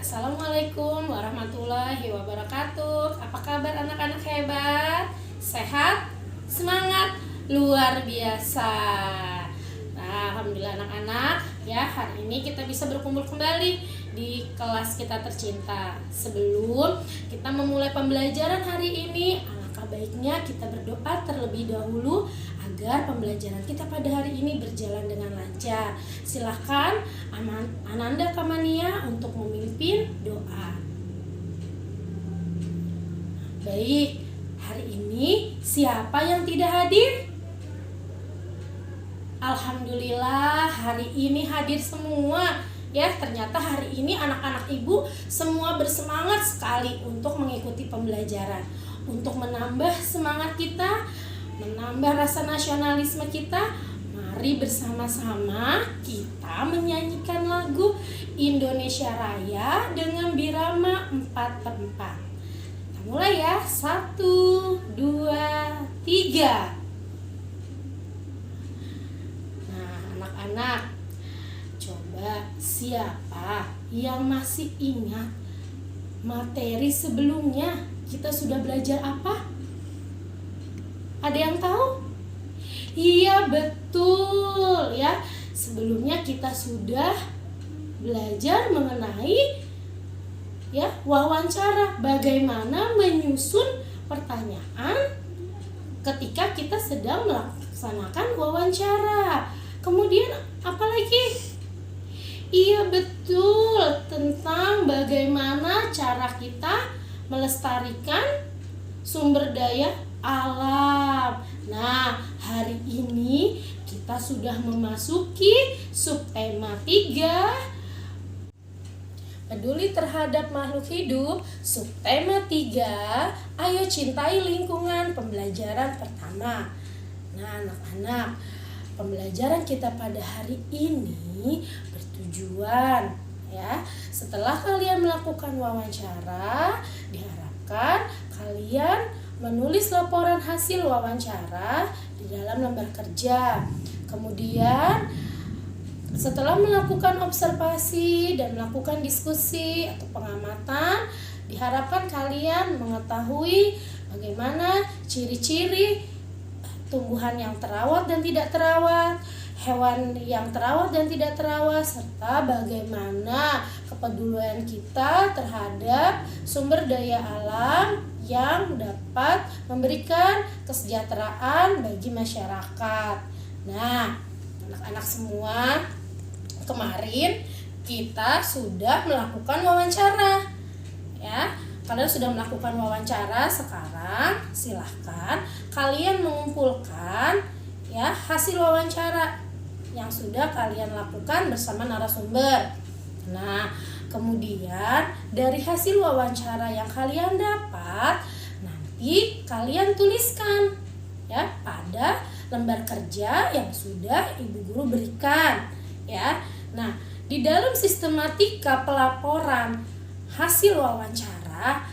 Assalamualaikum warahmatullahi wabarakatuh. Apa kabar anak-anak hebat? Sehat? Semangat? Luar biasa. Nah, alhamdulillah anak-anak, ya hari ini kita bisa berkumpul kembali di kelas kita tercinta. Sebelum kita memulai pembelajaran hari ini, alangkah baiknya kita berdoa terlebih dahulu agar pembelajaran kita pada hari ini berjalan dengan lancar. Silahkan Ananda Kamania untuk memimpin doa. Baik, hari ini siapa yang tidak hadir? Alhamdulillah hari ini hadir semua. Ya, ternyata hari ini anak-anak ibu semua bersemangat sekali untuk mengikuti pembelajaran. Untuk menambah semangat kita, menambah rasa nasionalisme kita, mari bersama-sama kita menyanyikan lagu Indonesia Raya dengan birama 4/4. Kita mulai ya, 1, 2, 3. Nah, anak-anak, coba siapa yang masih ingat materi sebelumnya kita sudah belajar apa? Ada yang tahu? Iya, betul ya. Sebelumnya kita sudah belajar mengenai ya wawancara, bagaimana menyusun pertanyaan ketika kita sedang melaksanakan wawancara. Kemudian apa lagi? Iya, betul, tentang bagaimana cara kita melestarikan sumber daya alam. Nah, hari ini kita sudah memasuki subtema 3, peduli terhadap makhluk hidup. Subtema 3, ayo cintai lingkungan, pembelajaran pertama. Nah, anak-anak, pembelajaran kita pada hari ini bertujuan ya, setelah kalian melakukan wawancara, diharapkan kalian menulis laporan hasil wawancara di dalam lembar kerja. Kemudian setelah melakukan observasi dan melakukan diskusi atau pengamatan, diharapkan kalian mengetahui bagaimana ciri-ciri tumbuhan yang terawat dan tidak terawat, hewan yang terawat dan tidak terawat, serta bagaimana kepedulian kita terhadap sumber daya alam yang dapat memberikan kesejahteraan bagi masyarakat. Nah, anak-anak semua, kemarin kita sudah melakukan wawancara. Ya, kalian sudah melakukan wawancara. Sekarang silahkan kalian mengumpulkan ya hasil wawancara yang sudah kalian lakukan bersama narasumber. Nah, kemudian dari hasil wawancara yang kalian dapat, nanti kalian tuliskan ya pada lembar kerja yang sudah ibu guru berikan ya. Nah, di dalam sistematika pelaporan hasil wawancara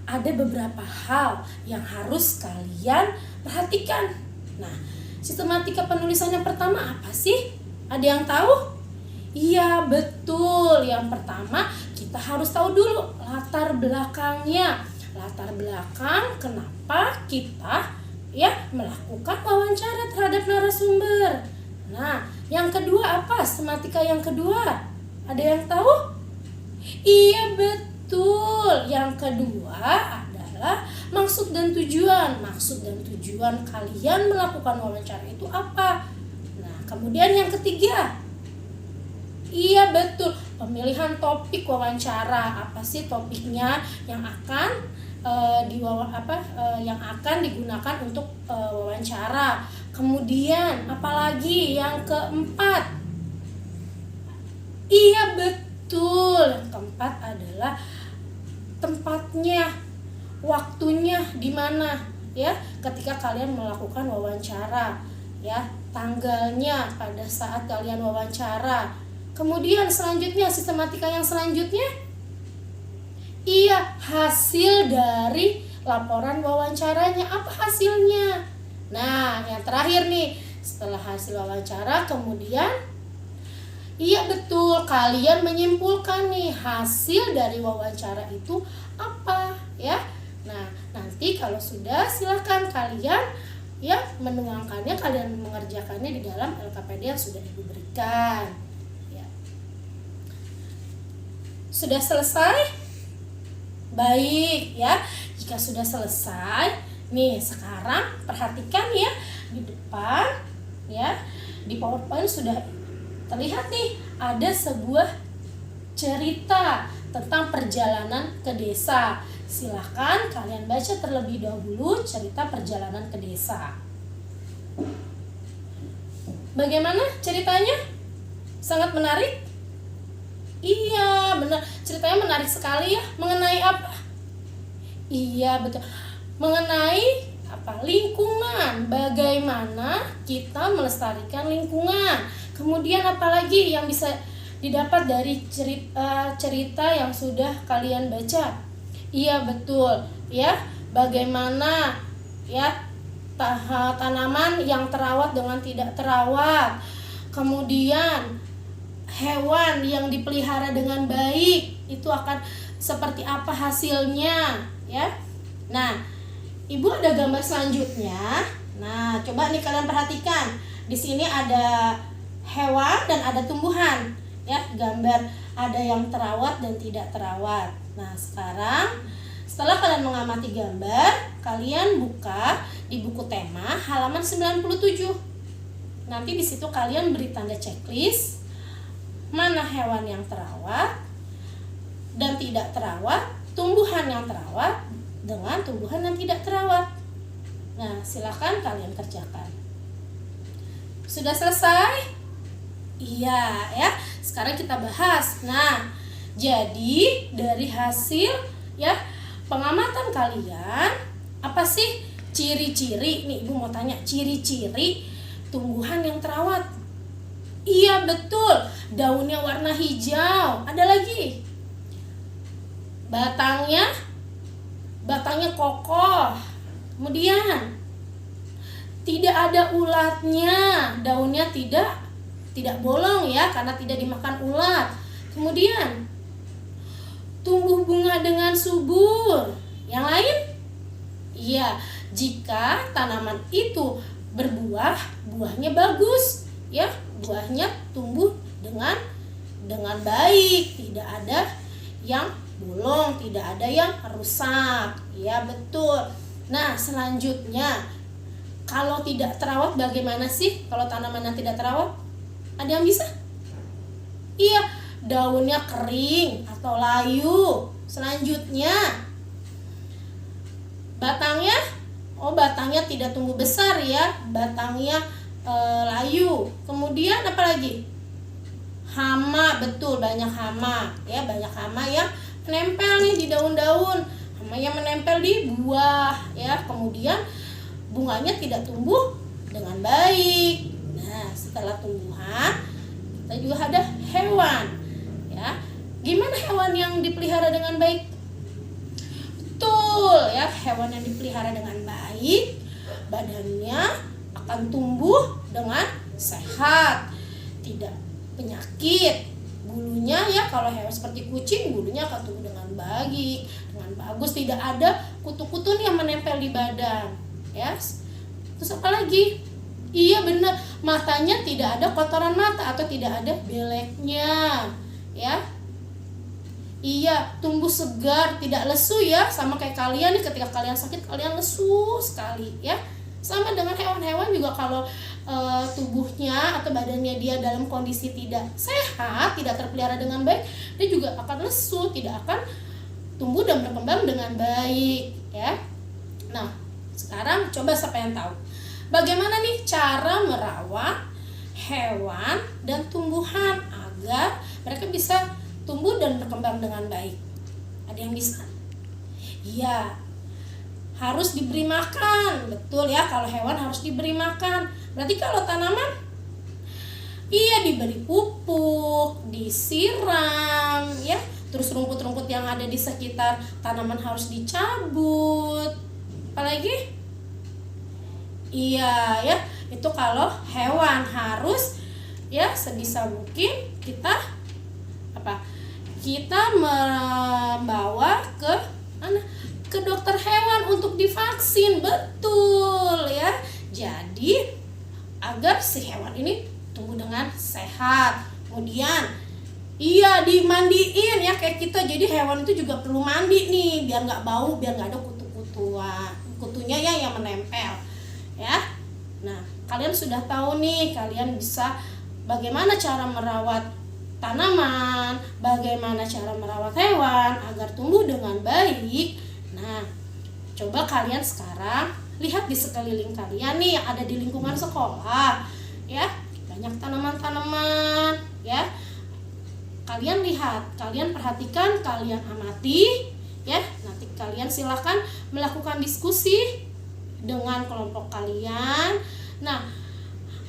ada beberapa hal yang harus kalian perhatikan. Nah, sistematika penulisan yang pertama apa sih? Ada yang tahu? Iya, betul. Yang pertama kita harus tahu dulu latar belakangnya. Latar belakang kenapa kita ya melakukan wawancara terhadap narasumber. Nah, yang kedua apa? Sistematika yang kedua. Ada yang tahu? Iya, betul. Yang kedua adalah maksud dan tujuan. Maksud dan tujuan kalian melakukan wawancara itu apa? Nah, kemudian yang ketiga, iya, betul, pemilihan topik wawancara. Apa sih topiknya yang akan yang akan digunakan untuk wawancara? Kemudian apalagi yang keempat? Iya, betul. Yang keempat adalah tempatnya, waktunya di mana ya ketika kalian melakukan wawancara ya, tanggalnya pada saat kalian wawancara. Kemudian selanjutnya, sistematika yang selanjutnya, iya, hasil dari laporan wawancaranya. Apa hasilnya? Nah, yang terakhir nih, setelah hasil wawancara kemudian Iya betul, kalian menyimpulkan nih hasil dari wawancara itu apa ya. Nah, nanti kalau sudah silakan kalian ya menuangkannya, kalian mengerjakannya di dalam LKPD yang sudah Ibu berikan. Ya. Sudah selesai? Baik ya. Jika sudah selesai, nih sekarang perhatikan ya di depan ya. Di PowerPoint sudah terlihat nih ada sebuah cerita tentang perjalanan ke desa. Silahkan kalian baca terlebih dahulu cerita perjalanan ke desa. Bagaimana ceritanya? Sangat menarik? Iya, benar. Ceritanya menarik sekali ya. Mengenai apa? Iya, betul. Mengenai apa? Lingkungan. Bagaimana kita melestarikan lingkungan. Kemudian apalagi yang bisa didapat dari cerita yang sudah kalian baca? Iya, betul. Ya, bagaimana ya tanaman yang terawat dengan tidak terawat. Kemudian hewan yang dipelihara dengan baik itu akan seperti apa hasilnya ya. Nah, Ibu ada gambar selanjutnya. Nah, coba nih kalian perhatikan. Di sini ada hewan dan ada tumbuhan ya. Gambar ada yang terawat dan tidak terawat. Nah, sekarang setelah kalian mengamati gambar, kalian buka di buku tema halaman 97. Nanti di situ kalian beri tanda checklist mana hewan yang terawat dan tidak terawat, tumbuhan yang terawat dengan tumbuhan yang tidak terawat. Nah, silakan kalian kerjakan. Sudah selesai? Iya ya. Sekarang kita bahas. Nah, jadi dari hasil ya pengamatan kalian, apa sih ciri-ciri? Nih Ibu mau tanya, ciri-ciri tumbuhan yang terawat. Iya betul, daunnya warna hijau. Ada lagi, batangnya kokoh. Kemudian tidak ada ulatnya, daunnya tidak bolong ya, karena tidak dimakan ulat. Kemudian tumbuh bunga dengan subur. Yang lain? Iya, jika tanaman itu berbuah, buahnya bagus ya, buahnya tumbuh dengan baik, tidak ada yang bolong, tidak ada yang rusak. Ya betul. Nah, selanjutnya kalau tidak terawat bagaimana sih? Kalau tanaman yang tidak terawat, ada yang bisa? Iya, daunnya kering atau layu. Selanjutnya batangnya tidak tumbuh besar ya, batangnya layu. Kemudian apa lagi? Hama, betul, banyak hama ya, banyak hama yang menempel nih di daun-daun, hama yang menempel di buah ya. Kemudian bunganya tidak tumbuh dengan baik. Nah, setelah tumbuhan kita juga ada hewan ya. Gimana hewan yang dipelihara dengan baik? Betul ya, hewan yang dipelihara dengan baik badannya akan tumbuh dengan sehat, tidak penyakit. Bulunya ya, kalau hewan seperti kucing, bulunya akan tumbuh dengan baik, dengan bagus, tidak ada kutu-kutu yang menempel di badan ya. Terus apa lagi? Iya benar, matanya tidak ada kotoran mata atau tidak ada beleknya ya. Iya, tumbuh segar, tidak lesu ya, sama kayak kalian nih, ketika kalian sakit kalian lesu sekali ya. Sama dengan hewan-hewan juga, kalau tubuhnya atau badannya dia dalam kondisi tidak sehat, tidak terpelihara dengan baik, dia juga akan lesu, tidak akan tumbuh dan berkembang dengan baik ya. Nah, sekarang coba siapa yang tahu bagaimana nih cara merawat hewan dan tumbuhan agar mereka bisa tumbuh dan berkembang dengan baik? Ada yang bisa? Iya, harus diberi makan. Betul ya, kalau hewan harus diberi makan. Berarti kalau tanaman, iya diberi pupuk, disiram ya. Terus rumput-rumput yang ada di sekitar tanaman harus dicabut. Apalagi? Iya ya, itu kalau hewan harus ya sebisa mungkin kita membawa ke dokter hewan untuk divaksin. Betul ya. Jadi agar si hewan ini tumbuh dengan sehat. Kemudian dimandiin ya kayak kita. Jadi hewan itu juga perlu mandi nih biar nggak bau, biar nggak ada kutunya ya yang menempel ya. Nah, kalian sudah tahu nih, kalian bisa bagaimana cara merawat tanaman, bagaimana cara merawat hewan agar tumbuh dengan baik. Nah, coba kalian sekarang lihat di sekeliling kalian nih yang ada di lingkungan sekolah ya, banyak tanaman-tanaman ya. Kalian lihat, kalian perhatikan, kalian amati ya. Nanti kalian silakan melakukan diskusi dengan kelompok kalian. Nah,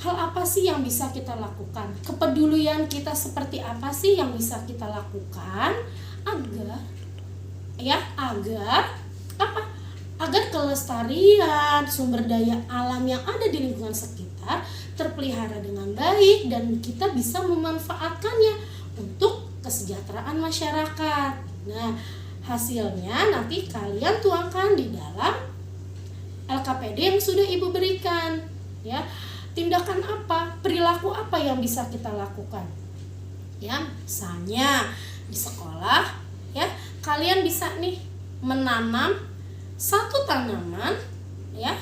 hal apa sih yang bisa kita lakukan? Kepedulian kita seperti apa sih yang bisa kita lakukan agar kelestarian sumber daya alam yang ada di lingkungan sekitar terpelihara dengan baik dan kita bisa memanfaatkannya untuk kesejahteraan masyarakat. Nah, hasilnya nanti kalian tuangkan di dalam LKPD yang sudah Ibu berikan ya. Tindakan apa, perilaku apa yang bisa kita lakukan ya. Misalnya di sekolah ya, kalian bisa nih menanam satu tanaman ya,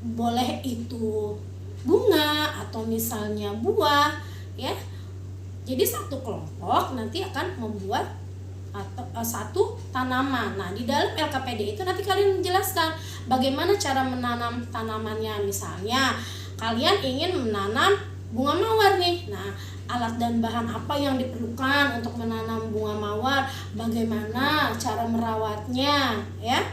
boleh itu bunga atau misalnya buah ya. Jadi satu kelompok nanti akan membuat satu tanaman. Nah, di dalam LKPD itu nanti kalian menjelaskan bagaimana cara menanam tanamannya. Misalnya kalian ingin menanam bunga mawar nih. Nah, alat dan bahan apa yang diperlukan untuk menanam bunga mawar, bagaimana cara merawatnya ya.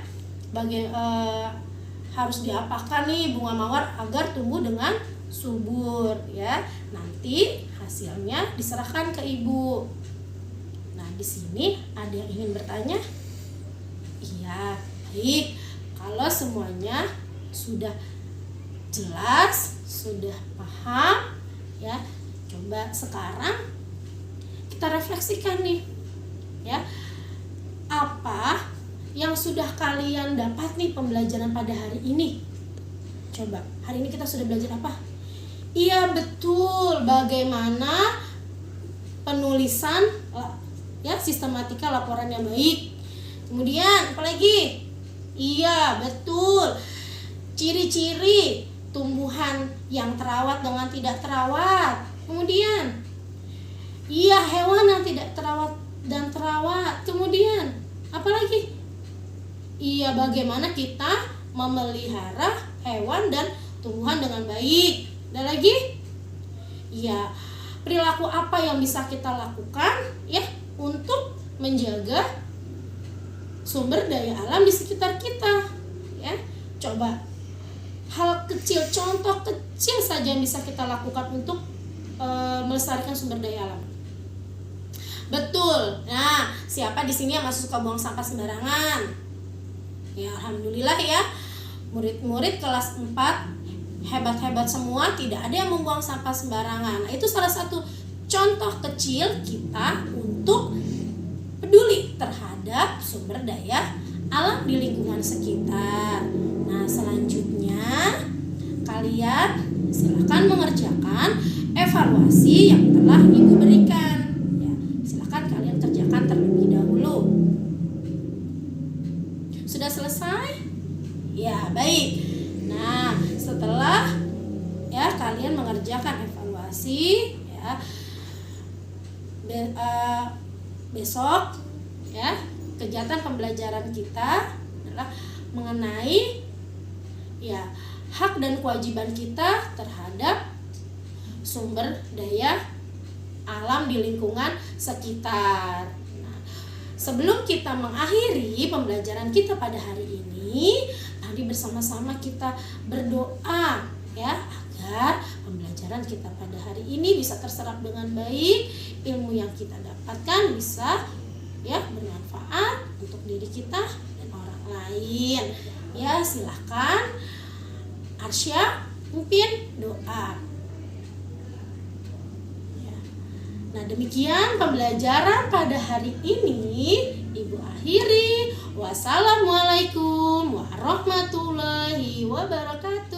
Harus diapakan nih bunga mawar agar tumbuh dengan subur ya. Nanti hasilnya diserahkan ke Ibu. Nah, di sini ada yang ingin bertanya? Iya, baik. Kalau semuanya sudah jelas, sudah paham ya, coba sekarang kita refleksikan nih ya. Apa yang sudah kalian dapat nih pembelajaran pada hari ini? Coba, hari ini kita sudah belajar apa? Iya, betul, bagaimana penulisan ya, sistematika laporan yang baik. Kemudian apalagi? Iya, betul, ciri-ciri tumbuhan yang terawat dengan tidak terawat. Kemudian iya, hewan yang tidak terawat dan terawat. Kemudian apalagi? Iya, bagaimana kita memelihara hewan dan tumbuhan dengan baik. Dan lagi? Iya, perilaku apa yang bisa kita lakukan ya untuk menjaga sumber daya alam di sekitar kita ya. Coba hal kecil, contoh kecil saja yang bisa kita lakukan untuk melestarikan sumber daya alam. Betul. Nah, siapa di sini yang masih suka buang sampah sembarangan? Ya, alhamdulillah ya. Murid-murid kelas 4 hebat-hebat semua, tidak ada yang membuang sampah sembarangan. Nah, itu salah satu contoh kecil kita untuk peduli terhadap sumber daya alam di lingkungan sekitar. Nah, selanjutnya kalian silakan mengerjakan evaluasi yang telah Ibu berikan. Ya, silakan kalian kerjakan terlebih dahulu. Sudah selesai? Ya, baik. Nah, setelah ya kalian mengerjakan evaluasi ya, besok ya kegiatan pembelajaran kita adalah mengenai ya hak dan kewajiban kita terhadap sumber daya alam di lingkungan sekitar. Nah, sebelum kita mengakhiri pembelajaran kita pada hari ini, tadi bersama-sama kita berdoa ya agar pembelajaran kita pada hari ini bisa terserap dengan baik, ilmu yang kita dapatkan bisa ya bermanfaat untuk diri kita dan orang lain. Ya, silahkan Arsya pimpin doa. Nah, demikian pembelajaran pada hari ini. Ibu akhiri. Wassalamualaikum warahmatullahi wabarakatuh.